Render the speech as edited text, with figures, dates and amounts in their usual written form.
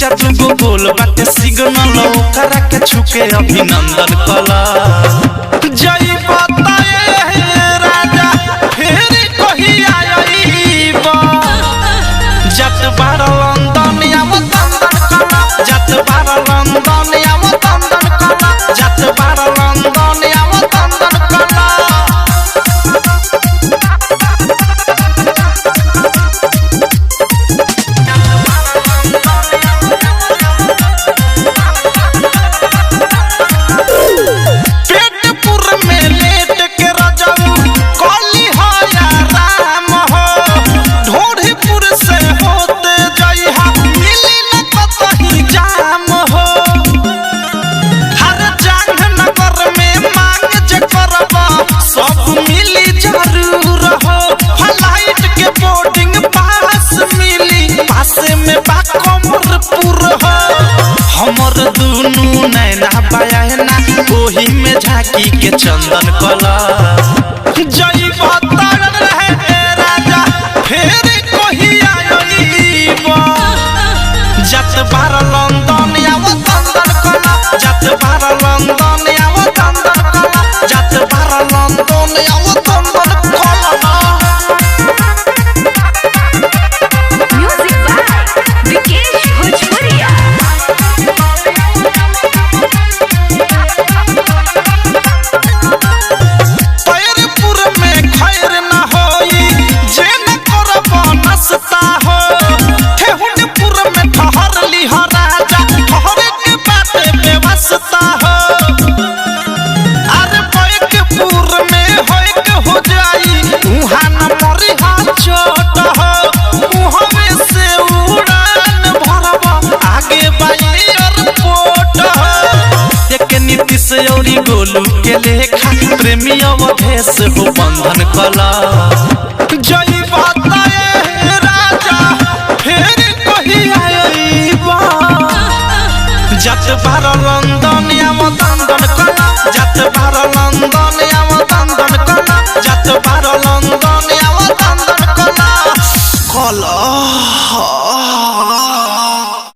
जादू गो गोल बाटे सिग्नल ओकरा के छुके अभिनंदन कला जय बताए राजा फिर कहिया आईबा जत बार लंदन आव तंदन कला जत बार लंदन आव तंदन कला जत बार लंदन आव तंदन कला हमर दुनू नैना बयाना ओही में झाकी के चंदन कला जय बतार रहे राजा फिर कहिया आईबा जत बार लंदन आव तंदन कला जत बार लंदन आव तंदन कला जत बार लंदन आव तंदन कला औरी गोलू के लेखा प्रेमी अवधेश हो बंधन कला जय बताए राजा फिर कहिया आईबा जत बार लंदन आव तंदन कला जत बार लंदन आव तंदन कला जत बार लंदन आव तंदन कला